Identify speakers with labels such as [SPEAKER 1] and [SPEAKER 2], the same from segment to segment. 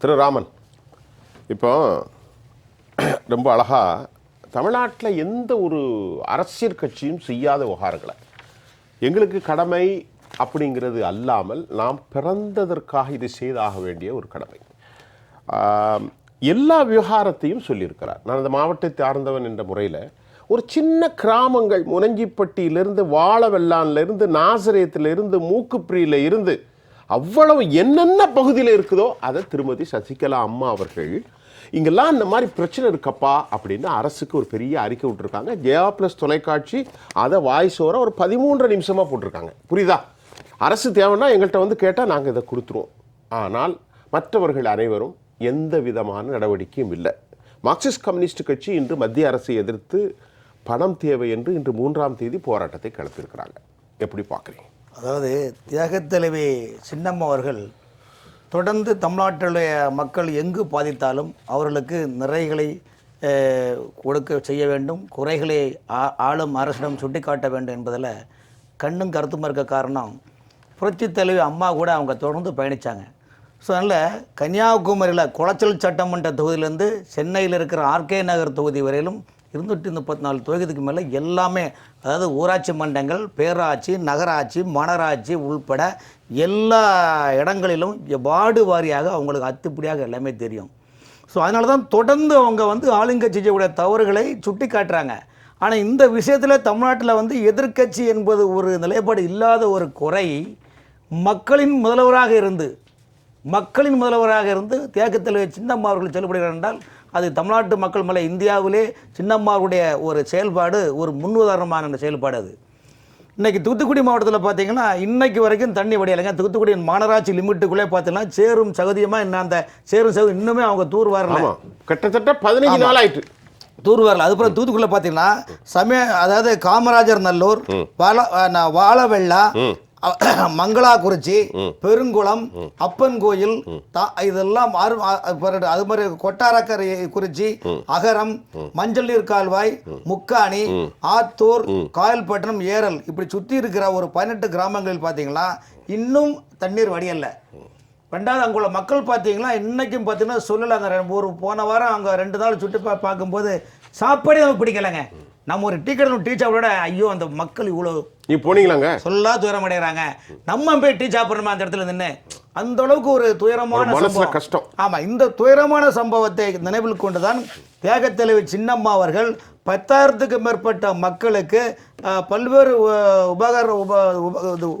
[SPEAKER 1] திரு ராமன், இப்போ ரொம்ப அழகாக தமிழ்நாட்டில் எந்த ஒரு அரசியல் கட்சியும் செய்யாத விவகாரங்களை எங்களுக்கு கடமை அப்படிங்கிறது அல்லாமல் நாம் பிறந்ததற்காக இது செய்தாக வேண்டிய ஒரு கடமை, எல்லா விவகாரத்தையும் சொல்லியிருக்கிறார். நான் அந்த மாவட்டத்தை சார்ந்தவன் என்ற முறையில் ஒரு சின்ன கிராமங்கள் முனஞ்சிப்பட்டியிலிருந்து வாழவெல்லான்லேருந்து நாசரேத்திலிருந்து மூக்குப்பிரியில் இருந்து அவ்வளவு என்னென்ன பகுதியில் இருக்குதோ அதை திருமதி சசிகலா அம்மா அவர்கள் இங்கெல்லாம் இந்த மாதிரி பிரச்சனை இருக்கப்பா அப்படின்னு அரசுக்கு ஒரு பெரிய அறிக்கை விட்டுருக்காங்க. ஜெயா பிளஸ் தொலைக்காட்சி அதை வாய்ஸ் ஓவராக ஒரு 13 நிமிஷமாக போட்டிருக்காங்க. புரியுதா? அரசு தேவைன்னா எங்கள்கிட்ட வந்து கேட்டால் நாங்கள் இதை கொடுத்துருவோம். ஆனால் மற்றவர்கள் அனைவரும் எந்த விதமான நடவடிக்கையும் இல்லை. மார்க்சிஸ்ட் கம்யூனிஸ்ட் கட்சி இன்று மத்திய அரசை எதிர்த்து பணம் தேவை என்று இன்று 3ஆம் தேதி போராட்டத்தை கிளப்பியிருக்கிறாங்க. எப்படி பார்க்குறீங்க?
[SPEAKER 2] அதாவது தியாகத்தலைவி சின்னம்மா அவர்கள் தொடர்ந்து தமிழ்நாட்டிலுடைய மக்கள் எங்கு பாதித்தாலும் அவர்களுக்கு நிறைகளை கொடுக்க செய்ய வேண்டும், குறைகளை ஆளும் அரசிடம் சுட்டிக்காட்ட வேண்டும் என்பதில் கண்ணும் கருத்துமாக இருக்க காரணம் புரட்சித் தலைவி அம்மா கூட அவங்க தொடர்ந்து பயணித்தாங்க. ஸோ அதனால் கன்னியாகுமரியில் குளச்சல் சட்டமன்ற தொகுதியிலேருந்து சென்னையில் இருக்கிற ஆர்கே நகர் தொகுதி வரையிலும் 234 தொகுதிக்கு மேலே எல்லாமே, அதாவது ஊராட்சி மன்றங்கள், பேராட்சி, நகராட்சி, மாநகராட்சி உள்பட எல்லா இடங்களிலும் வார்டு வாரியாக அவங்களுக்கு அத்துப்படியாக எல்லாமே தெரியும். ஸோ அதனால தான் தொடர்ந்து அவங்க வந்து ஆளுங்கட்சி செய்யக்கூடிய தவறுகளை சுட்டி காட்டுறாங்க. ஆனால் இந்த விஷயத்தில் தமிழ்நாட்டில் வந்து எதிர்க்கட்சி என்பது ஒரு நிலைப்பாடு இல்லாத ஒரு குறை மக்களின் முதல்வராக இருந்து தியாகத்தில் சின்னம்மா அவர்கள் செயல்படுகிறார் என்றால் அது தமிழ்நாட்டு மக்கள் மேலே இந்தியாவிலே சின்னம்மாவுடைய ஒரு செயல்பாடு ஒரு முன்னுதாரணமான செயல்பாடு. அது இன்றைக்கி தூத்துக்குடி மாவட்டத்தில் பார்த்தீங்கன்னா இன்றைக்கு வரைக்கும் தண்ணி வடியலைங்க. தூத்துக்குடி மாநகராட்சி லிமிட்டுக்குள்ளே பார்த்தீங்கன்னா சேரும் சகதியமாக இன்னும் அந்த சேரும் சகதி இன்னுமே அவங்க தூர் வரல.
[SPEAKER 1] கிட்டத்தட்ட 15 நாள் ஆயிட்டு
[SPEAKER 2] தூர் வரல. அதுக்கப்புறம் தூத்துக்குடியில் பார்த்தீங்கன்னா அதாவது காமராஜர் நல்லூர், வாழவெள்ளா, மங்களாக்குறிச்சி, பெருங்குளம், அப்பன் கோயில், இதெல்லாம் அது மாதிரி கொட்டாரக்கரை குறிச்சி, அகரம், மஞ்சள் நீர் கால்வாய், முக்காணி, ஆத்தூர், காயல்பட்டினம், ஏரல் இப்படி சுற்றி இருக்கிற ஒரு 18 கிராமங்களில் பார்த்தீங்கன்னா இன்னும் தண்ணீர் வடியல்ல. ரெண்டாவது அங்குள்ள மக்கள் பார்த்தீங்கன்னா இன்னைக்கும் பார்த்தீங்கன்னா சொல்லலாங்க. ஒரு போன வாரம் அங்கே 2 நாள் சுற்றி பார்க்கும்போது சாப்பாடே நமக்கு பிடிக்கலைங்க. நம்ம ஒரு டீ கடை டீ சாப்பிட ஐயோ அந்த மக்கள் இவ்வளோ
[SPEAKER 1] நீ போனீங்களாங்க
[SPEAKER 2] சொல்லா துயரம் அடைகிறாங்க, நம்ம போய் டீ சாப்பிடணுமா அந்த இடத்துல நின்று, அந்த அளவுக்கு ஒரு துயரமான
[SPEAKER 1] கஷ்டம்.
[SPEAKER 2] ஆமாம், இந்த துயரமான சம்பவத்தை நினைவில் கொண்டுதான் தியாகத்தலைவி சின்னம்மா அவர்கள் 10,000க்கும் மேற்பட்ட மக்களுக்கு பல்வேறு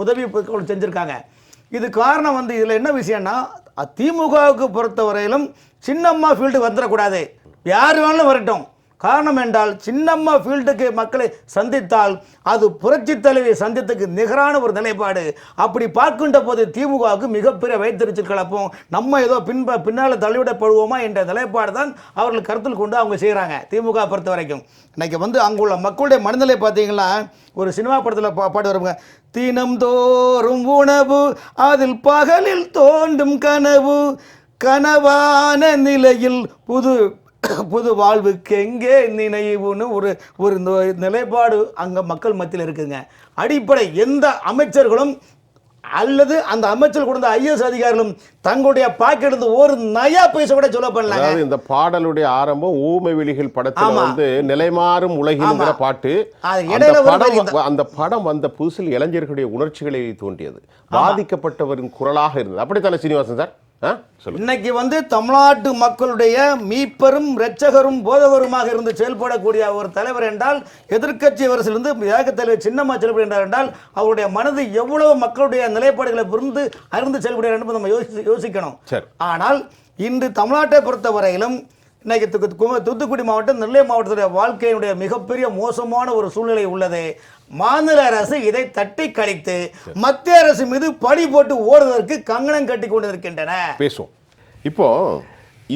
[SPEAKER 2] உதவி செஞ்சுருக்காங்க. இது காரணம் வந்து இதில் என்ன விஷயம்னா திமுகவுக்கு பொறுத்தவரையிலும் சின்னம்மா ஃபீல்டு வந்துடக்கூடாது, யார் வேணாலும் வரட்டும். காரணம் என்றால் சின்னம்மா ஃபீல்டுக்கு மக்களை சந்தித்தால் அது புரட்சி தலைவி சந்தித்துக்கு நிகரான ஒரு நிலைப்பாடு. அப்படி பார்க்கின்ற போது திமுகவுக்கு மிகப்பெரிய வைத்தறிச்சல் கலப்போம், நம்ம ஏதோ பின்னால் தள்ளிவிடப்படுவோமா என்ற நிலைப்பாடு தான் அவர்கள் கருத்தில் கொண்டு அவங்க செய்கிறாங்க. திமுக பொறுத்த வரைக்கும் இன்னைக்கு வந்து அங்குள்ள மக்களுடைய மனநிலை பார்த்தீங்கன்னா ஒரு சினிமா படத்தில் பாட்டு வருவாங்க, தினம்தோறும் உணவு அதில் பகலில் தோண்டும் கனவு, கனவான நிலையில் புது வாழ்வுக்கு எங்கே நினைவுன்னு ஒரு நிலைப்பாடு அங்கே மக்கள் மத்தியில் இருக்குங்க. அடிப்படை எந்த அமைச்சர்களும் அல்லது அந்த அமைச்சர் கொடுத்த IAS அதிகாரிகளும் தங்களுடைய பாக்கெட் ஒரு நயா பைசா கூட சொல்ல பண்ணல.
[SPEAKER 1] இந்த பாடலுடைய ஆரம்பம் ஊமை வெளிகள் படத்தில் வந்து நிலைமாறும் உலகிங்கிற பாட்டு. அந்த படம் வந்த புதுசில் இளைஞர்களுடைய உணர்ச்சிகளை தோன்றியது, பாதிக்கப்பட்டவரின் குரலாக இருந்தது. அப்படித்தானே சீனிவாசன் சார்?
[SPEAKER 2] இன்னைக்கு வந்து தமிழ்நாட்டு மக்களுடைய மீட்பரும் இரட்சகரும் போதகருமாக இருந்து செயல்படக்கூடிய ஒரு தலைவர் என்றால் எதிர்க்கட்சி வரிசையிலிருந்து தியாகத்தலைவர் சின்னம்மா செயல்படுகின்றார் என்றால் அவருடைய மனது எவ்வளவு மக்களுடைய நிலைப்பாடுகளை அறிந்து செயல்படுகிறார் என்று நம்ம யோசிக்கணும். ஆனால் இன்று தமிழ்நாட்டை பொறுத்தவரையிலும் இன்னைக்கு தூத்துக்குடி மாவட்டம், நெல்லை மாவட்டத்துடைய வாழ்க்கையினுடைய மிகப்பெரிய மோசமான ஒரு சூழ்நிலை உள்ளது. மாநில அரசு இதை தட்டி கழித்து மத்திய அரசு மீது பழி போட்டு ஓடுவதற்கு கங்கணம் கட்டி கொண்டு இருக்கின்றன.
[SPEAKER 1] பேசுவோம். இப்போ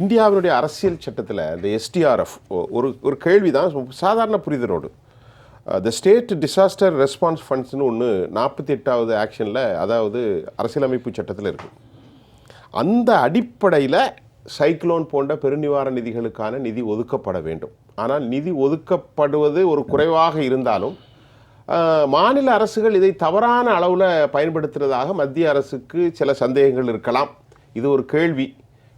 [SPEAKER 1] இந்தியாவினுடைய அரசியல் சட்டத்தில் இந்த SDRF ஒரு கேள்விதான், சாதாரண புரிதலோடு த ஸ்டேட் டிசாஸ்டர் ரெஸ்பான்ஸ் ஃபண்ட்ஸ்னு ஒன்று 48வது ஆக்ஷனில், அதாவது அரசியலமைப்பு சட்டத்தில் இருக்குது. அந்த அடிப்படையில் சைக்ளோன் போன்ற பெருநிவாரண நிதிகளுக்கான நிதி ஒதுக்கப்பட வேண்டும். ஆனால் நிதி ஒதுக்கப்படுவது ஒரு குறைவாக இருந்தாலும் மாநில அரசுகள் இதை தவறான அளவில் பயன்படுத்துகிறதாக மத்திய அரசுக்கு சில சந்தேகங்கள் இருக்கலாம். இது ஒரு கேள்வி.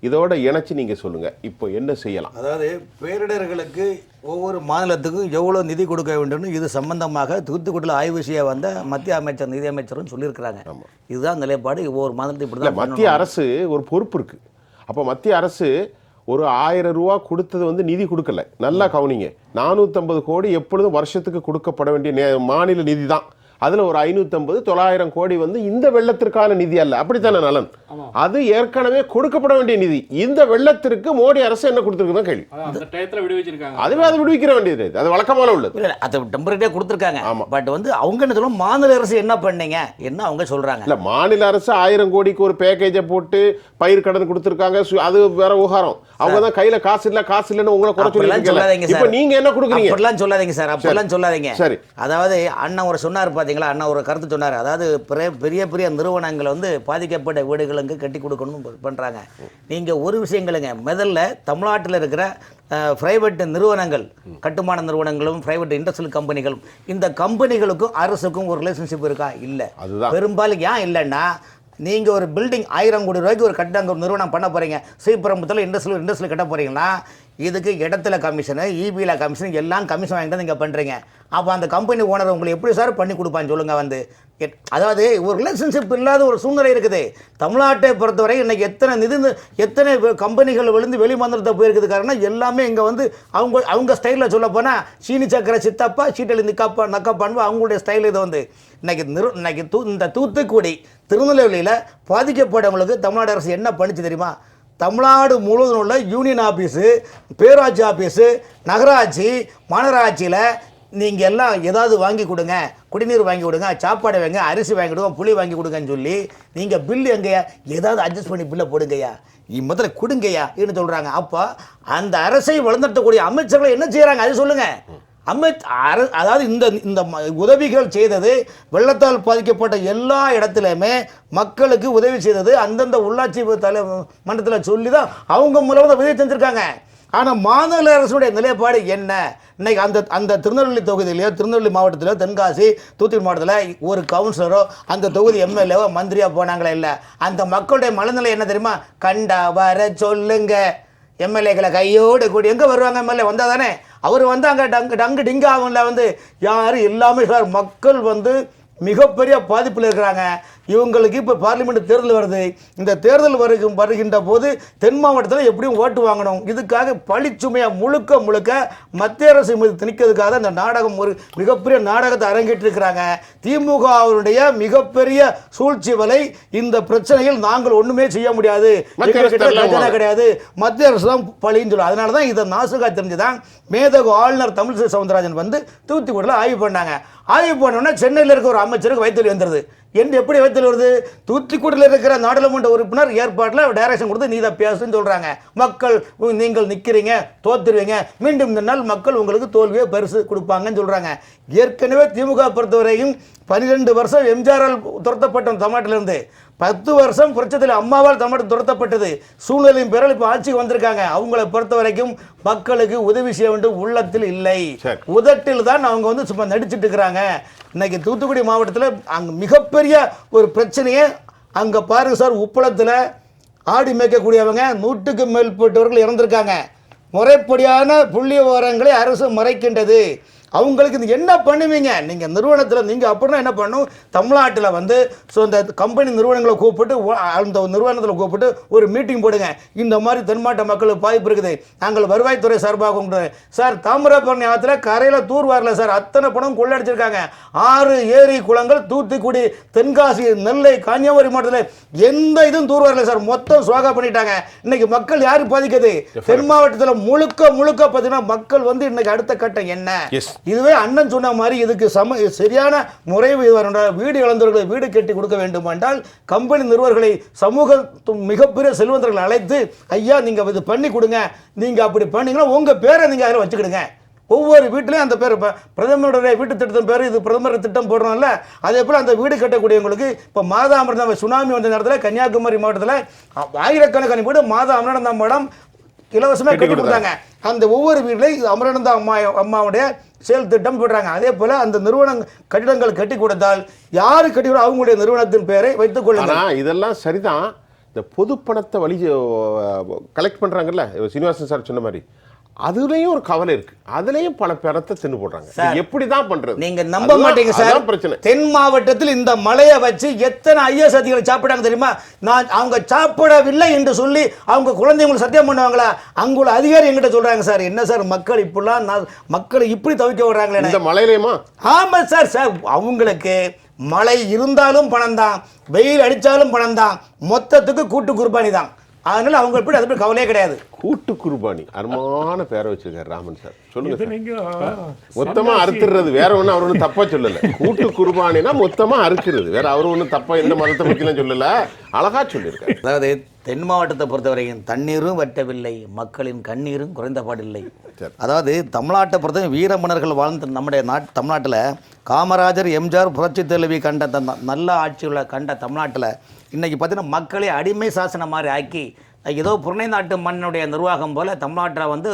[SPEAKER 1] இதோட இணைச்சு நீங்க சொல்லுங்க இப்போ என்ன செய்யலாம்.
[SPEAKER 2] அதாவது பேரிடர்களுக்கு ஒவ்வொரு மாநிலத்துக்கும் எவ்வளோ நிதி கொடுக்க வேண்டும்னு இது சம்பந்தமாக தூத்துக்குடியில் ஆய்வு செய்ய வந்த மத்திய அமைச்சர் நிதி அமைச்சரும் சொல்லியிருக்கிறாங்க. இதுதான் நிலைப்பாடு. ஒவ்வொரு மாநிலத்தையும் இப்படி தான்
[SPEAKER 1] மத்திய அரசு ஒரு பொறுப்பு இருக்கு. அப்போ மத்திய அரசு ஒரு 1000 ரூபா கொடுத்தது வந்து நிதி கொடுக்கல. நல்லா கவனிங்க, 450 கோடி எப்பொழுதும் வருஷத்துக்கு கொடுக்கப்பட வேண்டிய மாநில நிதி தான். அதுல ஒரு 550 900 கோடி வந்து இந்த வெள்ளத்திற்கான நிதி அல்ல. அப்படித்தானே நலன்? அது ஏற்கனவே கொடுக்கப்பட வேண்டிய நிதி. இந்த வெள்ளத்திற்கு மோடி அரசு என்ன கொடுத்திருக்குன்னு கேள்வி. அதுவே அதை விடுவிக்கிற வேண்டியது, அது வழக்கமான உள்ளது.
[SPEAKER 2] இல்ல அது டெம்பரரியா கொடுத்திருக்காங்க. பட் வந்து அவங்க என்ன சொல்லுவாங்க, மாநில அரசு என்ன பண்ணீங்க என்ன அவங்க சொல்றாங்க.
[SPEAKER 1] இல்ல மாநில அரசு 1000 கோடிக்கு ஒரு பேக்கேஜை போட்டு பயிர் கடன் கொடுத்திருக்காங்க. அது வேற விவகாரம். அவங்க தான் கையில காசு இல்லன்னு உங்களை குறை சொல்லிருக்கீங்க. இப்போ நீங்க என்ன கொடுக்குறீங்க?
[SPEAKER 2] அப்படிலாம் சொல்லாதீங்க சார், அப்படிலாம் சொல்லாதீங்க.
[SPEAKER 1] சரி,
[SPEAKER 2] அதாவது அண்ணன் ஒரு சொன்னார் பாத்தீங்களா, அண்ணன் ஒரு கருத்து சொன்னார். அதாவது பெரிய பெரிய நிறுவனங்கள் வந்து பாதிக்கப்பட்ட வீடுகளுக்கு கட்டி கொடுக்கணும் பண்றாங்க. நீங்க ஒரு விஷயங்களுங்க, முதல்ல தமிழ்நாட்டில் இருக்கிற பிரைவேட் நிறுவனங்கள், கட்டுமான நிறுவனங்களும் பிரைவேட் இண்டஸ்ட்ரியல் கம்பெனிகளும், இந்த கம்பெனிகளுக்கும் அரசுக்கும் ஒரு ரிலேஷன்ஷிப் இருக்கா? இல்லை. பெரும்பாலும் ஏன் இல்லைன்னா, நீங்க ஒரு பில்டிங் 1000 கோடி ரூபாய்க்கு ஒரு கட்டடம் ஒரு நிறுவனம் பண்ண போறீங்க, ஸ்ரீபெரும்புத்தூர்ல இண்டஸ்ட்ரியல் கட்ட போறீங்களா, இதுக்கு இடத்துல கமிஷனு, இபியில் கமிஷன் எல்லாம் கமிஷன் வாங்கிட்டு நீங்கள் பண்ணுறீங்க. அப்போ அந்த கம்பெனி ஓனர் உங்களுக்கு எப்படி சார் பண்ணி கொடுப்பான்னு சொல்லுங்கள். வந்து அதாவது ஒரு ரிலேஷன்ஷிப் இல்லாத ஒரு சூழ்நிலை இருக்குது. தமிழ்நாட்டை பொறுத்தவரை இன்னைக்கு எத்தனை கம்பெனிகள் விழுந்து வெளிமாநிலத்தை போயிருக்குது. காரணம் எல்லாமே இங்கே வந்து அவங்க ஸ்டைலில் சொல்ல போனால் சீனி சக்கரை சித்தப்பா சீட்டலி நக்கப்பான்னு அவங்களுடைய ஸ்டைல். இது வந்து இன்னைக்கு இந்த தூத்துக்குடி திருநெல்வேலியில் பாதிக்கப்பட்டவங்களுக்கு தமிழ்நாடு அரசு என்ன பண்ணிச்சு தெரியுமா? தமிழ்நாடு முழுவதும் உள்ள யூனியன் ஆஃபீஸு, பேராட்சி ஆஃபீஸு, நகராட்சி, மாநகராட்சியில் நீங்கள் எல்லாம் ஏதாவது வாங்கி கொடுங்க, குடிநீர் வாங்கி கொடுங்க, சாப்பாடு வாங்க, அரிசி வாங்கி கொடுங்க, புளி வாங்கி கொடுங்கன்னு சொல்லி நீங்கள் பில்லு எங்கேயா ஏதாவது அட்ஜஸ்ட் பண்ணி பில்லை போடுங்கய்யா, முதல்ல கொடுங்கய்யா ன்னு சொல்கிறாங்க. அப்போ அந்த அரசை வளர்ந்துட்டக்கூடிய அமைச்சர்களை என்ன செய்கிறாங்க அது சொல்லுங்கள். அதாவது இந்த உதவிகள் செய்தது, வெள்ளத்தால் பாதிக்கப்பட்ட எல்லா இடத்துலையுமே மக்களுக்கு உதவி செய்தது அந்தந்த உள்ளாட்சி மன்றத்தில் சொல்லி தான் அவங்க மூலமாக உதவி செஞ்சுருக்காங்க. ஆனால் மாநில அரசுடைய நிலைப்பாடு என்ன? இன்னைக்கு அந்த திருநெல்வேலி தொகுதியிலையோ, திருநெல்வேலி மாவட்டத்திலோ, தென்காசி, தூத்துக்குடி மாவட்டத்தில் ஒரு கவுன்சிலரோ அந்த தொகுதி எம்எல்ஏவோ மந்திரியா போனாங்களே இல்லை. அந்த மக்களுடைய மனநிலை என்ன தெரியுமா? கண்டா வர சொல்லுங்க. எம்எல்ஏக்களை கையோடு கூடி எங்கே வருவாங்க? எம்எல்ஏ வந்தால் தானே. அவர் வந்து அங்கே டங்கு டிங்கு ஆகும்ல. வந்து யார் எல்லாமே சார் மக்கள் வந்து மிகப்பெரிய பாதிப்பில் இருக்கிறாங்க. இவங்களுக்கு இப்போ பார்லிமெண்ட் தேர்தல் வருது. இந்த தேர்தல் வருகின்ற போது தென் மாவட்டத்தில் எப்படியும் ஓட்டு வாங்கணும். இதுக்காக பழிச்சுமையாக முழுக்க மத்திய அரசு மீது திணிக்கிறதுக்காக இந்த நாடகம், ஒரு மிகப்பெரிய நாடகத்தை அரங்கேற்றிருக்கிறாங்க. திமுக அவருடைய மிகப்பெரிய சூழ்ச்சி வலை. இந்த பிரச்சனையில் நாங்கள் ஒன்றுமே செய்ய முடியாது, கிடையாது, மத்திய அரசு தான் பழின்னு சொல்லுவோம். அதனால தான் இதை நாசுகா தெரிஞ்சுதான் மேதகு ஆளுநர் தமிழிசை சவுந்தரராஜன் வந்து தூத்துக்குடியில் ஆய்வு பண்ணாங்க. ஆய்வு பண்ணோன்னா சென்னையில் இருக்க ஒரு அமைச்சருக்கு வயிற்று வந்துடுது. எப்படி வயிற்றில் வருது? தூத்துக்குடியில் இருக்கிற நாடாளுமன்ற உறுப்பினர் ஏற்பாட்டில் டைரக்ஷன் கொடுத்து நீ தான் பேசுன்னு சொல்கிறாங்க. மக்கள் நீங்கள் நிற்கிறீங்க, தோத்துருவீங்க, மீண்டும் இந்த நாள் மக்கள் உங்களுக்கு தோல்வியை பரிசு கொடுப்பாங்கன்னு சொல்கிறாங்க. ஏற்கனவே திமுக பொறுத்தவரையும் 12 வருஷம் எம்ஜிஆரால் துரத்தப்பட்ட தமிழ்நாட்டிலிருந்து, 10 வருஷம் புரட்சித்தில் அம்மாவால் தமிழ்நாடு துரத்தப்பட்டது. சூழ்நிலையும் பேரால் இப்போ ஆட்சிக்கு வந்திருக்காங்க. அவங்களை பொறுத்த வரைக்கும் மக்களுக்கு உதவி செய்ய வேண்டும் உள்ளத்தில் இல்லை, உதட்டில் தான் அவங்க வந்து சும்மா நடிச்சிட்டு இருக்கிறாங்க. இன்னைக்கு தூத்துக்குடி மாவட்டத்தில் அங்கே மிகப்பெரிய ஒரு பிரச்சனையே அங்கே பாருங்க சார். உப்பளத்தில் ஆடி மேய்க்கக்கூடியவங்க 100க்கு மேற்பட்டவர்கள் இறந்திருக்காங்க. முறைப்படியான புள்ளி விவரங்களை அரசு மறைக்கின்றது. அவங்களுக்கு இது என்ன பண்ணுவீங்க? நீங்கள் நிறுவனத்தில் நீங்கள் அப்படின்னா என்ன பண்ணணும்? தமிழ்நாட்டில் வந்து இந்த கம்பெனி நிறுவனங்களை கூப்பிட்டு, அந்த நிறுவனத்தில் கூப்பிட்டு ஒரு மீட்டிங் போடுங்க. இந்த மாதிரி தென்மாவட்ட மக்களுக்கு பாதிப்பு இருக்குது, நாங்கள் வருவாய்த்துறை சார்பாக சார் தாமிரபரணி ஆற்றுல கரையில் தூர் வரல சார், அத்தனை பணம் கொள்ளடிச்சிருக்காங்க. 6 ஏரி குளங்கள் தூத்துக்குடி, தென்காசி, நெல்லை, கன்னியாகுமரி மாவட்டத்தில் எந்த இதுவும் தூர் வரல சார், மொத்தம் சுவாகா பண்ணிட்டாங்க. இன்னைக்கு மக்கள் யாரு பாதிக்குது? தென் மாவட்டத்தில் முழுக்க பார்த்தீங்கன்னா மக்கள் வந்து இன்னைக்கு அடுத்த கட்டம் என்ன? இதுவே அண்ணன் சொன்ன மாதிரி இதுக்கு சரியான முறை வீடு இழந்தவர்களை வீடு கட்டி கொடுக்க வேண்டும் என்றால் கம்பெனி நிறுவனர்களை, சமூக மிகப்பெரிய செல்வந்தர்களை அழைத்து, ஐயா நீங்க இது பண்ணி கொடுங்க, நீங்க அப்படி பண்ணீங்கன்னா உங்க பேரை நீங்க அதில் வச்சுக்கிடுங்க. ஒவ்வொரு வீட்டிலையும் அந்த பேர், பிரதமருடைய வீட்டு திட்டத்தின் பேர் இது பிரதமர் திட்டம் போடுறோம்ல, அதே போல் அந்த வீடு கட்டக்கூடியவங்களுக்கு இப்போ மாதா அமிர்தம் சுனாமி வந்த நேரத்தில் கன்னியாகுமரி மாவட்டத்தில் ஆயிரக்கணக்கான வீடு மாதா அமிர்தம் மேடம் இலவசமாக கட்டி கொடுத்தாங்க. அந்த ஒவ்வொரு வீட்லையும் அமரானந்தா அம்மாவுடைய செயல் திட்டம் போடுறாங்க. அதே போல அந்த கட்டிடங்கள் கட்டி கொடுத்தால் யாரு கட்டி அவங்களுடைய நிறுவனத்தின் பெயரை வைத்துக் கொள்ளலாம்.
[SPEAKER 1] இதெல்லாம் சரிதான். இந்த பொது பணத்தை கலெக்ட் பண்றாங்கல்ல, சீனிவாசன் சார் சொன்ன மாதிரி, அதுலயும் ஒரு கவலை இருக்கு. அதுலயும் பல பேரத்தை தின்னு போடுறாங்க. எப்படிதான் பண்றது?
[SPEAKER 2] நீங்க நம்ப மாட்டீங்க சார்.
[SPEAKER 1] பிரச்சனை.
[SPEAKER 2] தென் மாவட்டத்தில் இந்த மலையை வச்சு எத்தனை ஐஎஸ் அதிகாரிகள் சாப்பிட்டாங்க தெரியுமா? அவங்க சாப்பிடவில்லை என்று சொல்லி அவங்க குழந்தைங்களுக்கு சத்தியம் பண்ணுவாங்களா? அங்குள்ள அதிகாரி எங்கிட்ட சொல்றாங்க, சார் என்ன சார் மக்கள் இப்படிலாம் மக்களை இப்படி தவிக்க விடுறாங்களே இந்த
[SPEAKER 1] மலையிலேயுமா?
[SPEAKER 2] ஆமா சார். சார் அவங்களுக்கு மழை இருந்தாலும் பணம் தான், வெயில் அடிச்சாலும் பணம் தான், மொத்தத்துக்கு கூட்டு குர்பானி தான். அதனால அவங்க எப்படி அது கவலையே கிடையாது.
[SPEAKER 1] கூட்டு குர்பானி அருமான பேரை வச்சிருக்காரு ராமன் சார். சொல்லுங்க. மொத்தமா அறுத்துறது வேற ஒண்ணு அவர் ஒன்றும் தப்பா சொல்லல. கூட்டு குர்பானினா மொத்தமா அறுக்கிறது, வேற அவரு ஒன்றும் தப்பா எந்த மதத்தை பத்திலாம் சொல்லல, அழகா சொல்லியிருக்காரு.
[SPEAKER 2] அதாவது தென் மாவட்டத்தை பொறுத்தவரைக்கும் தண்ணீரும் வற்றவில்லை, மக்களின் கண்ணீரும் குறைந்தபாடில்லை. அதாவது தமிழ்நாட்டை பொறுத்தவரை வீர மன்னர்கள் வாழ்ந்த நம்முடைய தமிழ்நாட்டில் காமராஜர், எம்ஜிஆர், புரட்சி தலைவி கண்ட நல்ல ஆட்சியுள்ள கண்ட தமிழ்நாட்டில் இன்றைக்கி பார்த்தீங்கன்னா மக்களை அடிமை சாசனம் மாதிரி ஆக்கி ஏதோ புறநை நாட்டு மண்ணுடைய நிர்வாகம் போல் தமிழ்நாட்டில் வந்து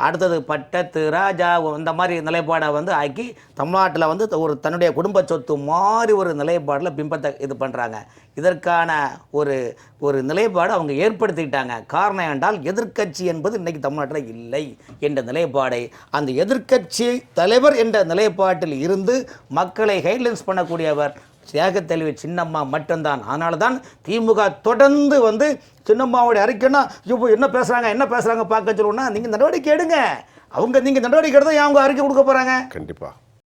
[SPEAKER 2] அடுத்தது பட்டத்து ராஜா இந்த மாதிரி நிலைப்பாடை வந்து ஆக்கி தமிழ்நாட்டில் வந்து ஒரு தன்னுடைய குடும்ப சொத்து மாதிரி ஒரு நிலைப்பாடில் பிம்பத்தை இது பண்ணுறாங்க. இதற்கான ஒரு நிலைப்பாடு அவங்க ஏற்படுத்திக்கிட்டாங்க. காரணம் என்றால் எதிர்க்கட்சி என்பது இன்றைக்கி தமிழ்நாட்டில் இல்லை என்ற நிலைப்பாடை அந்த எதிர்க்கட்சி தலைவர் என்ற நிலைப்பாட்டில் இருந்து மக்களை கைட்லைன்ஸ் பண்ணக்கூடியவர் தியாக தலைவி சின்னம்மா மட்டும்தான். அதனால தான் திமுக தொடர்ந்து வந்து சின்னம்மாவுடைய அறிக்கைன்னா இப்போ என்ன பேசுகிறாங்க பார்க்க சொல்லுவோம்னா நீங்கள் நடவடிக்கை எடுங்க. நீங்கள் நடவடிக்கை எடுத்தால் அவங்க அறிக்கை கொடுக்க போகிறாங்க.
[SPEAKER 1] கண்டிப்பாக.